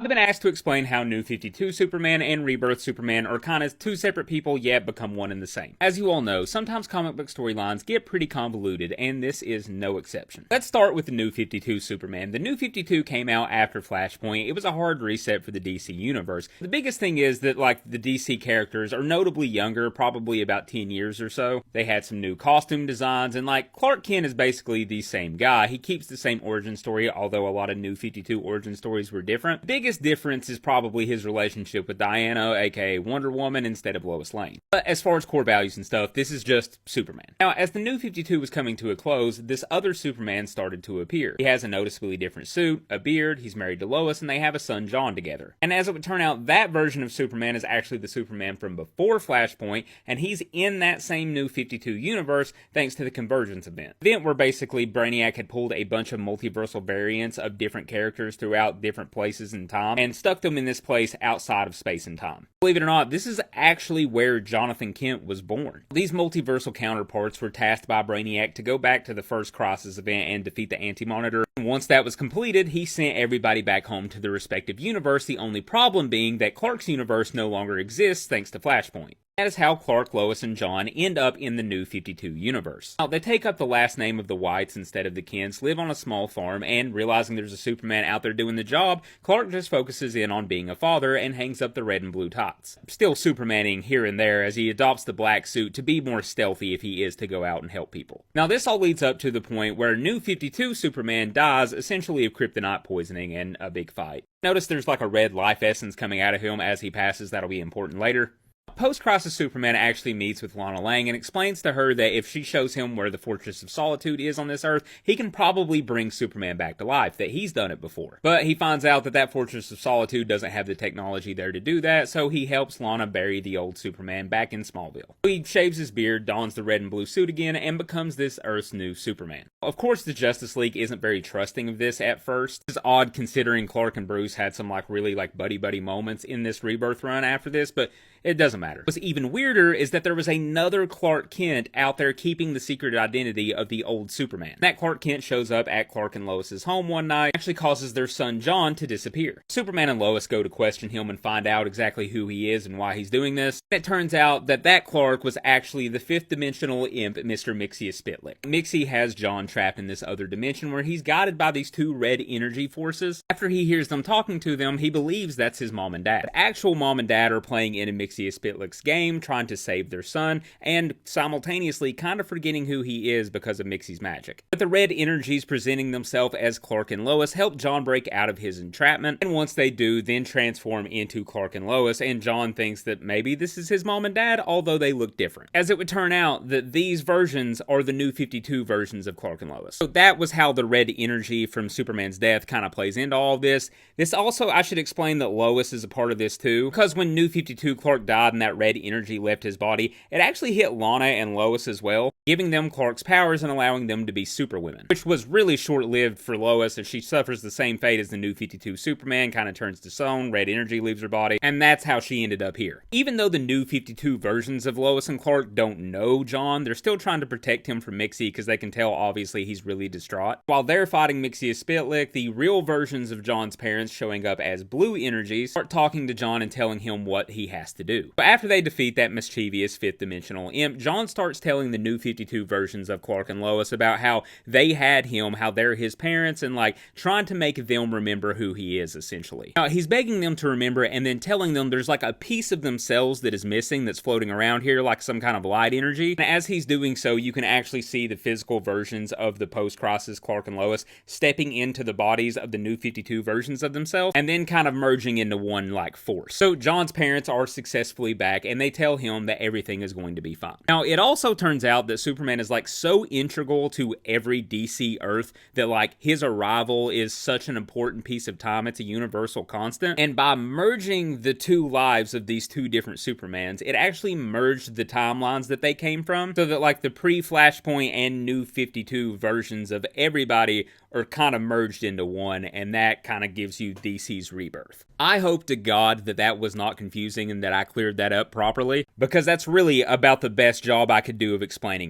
I've been asked to explain how New 52 Superman and Rebirth Superman are kind of two separate people yet become one and the same. As you all know, sometimes comic book storylines get pretty convoluted, and this is no exception. Let's start with the New 52 Superman. The New 52 came out after Flashpoint. It was a hard reset for the DC universe. The biggest thing is that, the DC characters are notably younger, probably about 10 years or so. They had some new costume designs, and Clark Kent is basically the same guy. He keeps the same origin story, although a lot of New 52 origin stories were different. The biggest difference is probably his relationship with Diana, aka Wonder Woman, instead of Lois Lane. But as far as core values and stuff, this is just Superman. Now, as the New 52 was coming to a close, this other Superman started to appear. He has a noticeably different suit, a beard, he's married to Lois, and they have a son, John, together. And as it would turn out, that version of Superman is actually the Superman from before Flashpoint, and he's in that same New 52 universe thanks to the Convergence event. The event where basically Brainiac had pulled a bunch of multiversal variants of different characters throughout different places and time, and stuck them in this place outside of space and time. Believe it or not, this is actually where Jonathan Kent was born. These multiversal counterparts were tasked by Brainiac to go back to the first Crisis event and defeat the Anti-Monitor. Once that was completed, he sent everybody back home to their respective universe, the only problem being that Clark's universe no longer exists thanks to Flashpoint. That is how Clark, Lois, and John end up in the New 52 universe. Now, they take up the last name of the Whites instead of the Kents, live on a small farm, and realizing there's a Superman out there doing the job, Clark just focuses in on being a father and hangs up the red and blue tights. Still Supermaning here and there as he adopts the black suit to be more stealthy if he is to go out and help people. Now, this all leads up to the point where New 52 Superman dies essentially of kryptonite poisoning in a big fight. Notice there's a red life essence coming out of him as he passes. That'll be important later. Post-Crisis Superman actually meets with Lana Lang and explains to her that if she shows him where the Fortress of Solitude is on this Earth, he can probably bring Superman back to life, that he's done it before. But he finds out that that Fortress of Solitude doesn't have the technology there to do that, so he helps Lana bury the old Superman back in Smallville. He shaves his beard, dons the red and blue suit again, and becomes this Earth's new Superman. Of course, the Justice League isn't very trusting of this at first. It's odd considering Clark and Bruce had some really buddy-buddy moments in this Rebirth run after this, but it doesn't matter. What's even weirder is that there was another Clark Kent out there keeping the secret identity of the old Superman. That Clark Kent shows up at Clark and Lois's home one night and actually causes their son John to disappear. Superman and Lois go to question him and find out exactly who he is and why he's doing this. And it turns out that that Clark was actually the fifth dimensional imp, Mr. Mixius Spitlick. Mixie has John trapped in this other dimension where he's guided by these two red energy forces. After he hears them talking to them, he believes that's his mom and dad. The actual mom and dad are playing in a Mixius Spitlick's game, trying to save their son, and simultaneously kind of forgetting who he is because of Mixie's magic. But the red energies presenting themselves as Clark and Lois help John break out of his entrapment, and once they do, then transform into Clark and Lois, and John thinks that maybe this is his mom and dad, although they look different. As it would turn out, that these versions are the New 52 versions of Clark and Lois. So that was how the red energy from Superman's death kind of plays into all of this. This also, I should explain that Lois is a part of this too, because when New 52 Clark died and that red energy left his body, it actually hit Lana and Lois as well, giving them Clark's powers and allowing them to be superwomen, which was really short-lived for Lois as she suffers the same fate as the New 52 Superman, kind of turns to stone, red energy leaves her body, and that's how she ended up here. Even though the New 52 versions of Lois and Clark don't know John, they're still trying to protect him from Mixie because they can tell obviously he's really distraught. While they're fighting Mixius Spitlick, the real versions of John's parents showing up as blue energies start talking to John and telling him what he has to do. But after they defeat that mischievous fifth dimensional imp, John starts telling the New 52 versions of Clark and Lois about how they had him, how they're his parents, and trying to make them remember who he is, essentially. Now, he's begging them to remember and then telling them there's a piece of themselves that is missing that's floating around here, some kind of light energy. And as he's doing so, you can actually see the physical versions of the post-crisis Clark and Lois stepping into the bodies of the New 52 versions of themselves and then kind of merging into one force. So John's parents are successfully back and they tell him that everything is going to be fine. Now, it also turns out that Superman is so integral to every DC Earth that his arrival is such an important piece of time. It's a universal constant. And by merging the two lives of these two different Supermans, it actually merged the timelines that they came from so that the pre-Flashpoint and New 52 versions of everybody are kind of merged into one, and that kind of gives you DC's Rebirth. I hope to God that that was not confusing and that I cleared that up properly, because that's really about the best job I could do of explaining.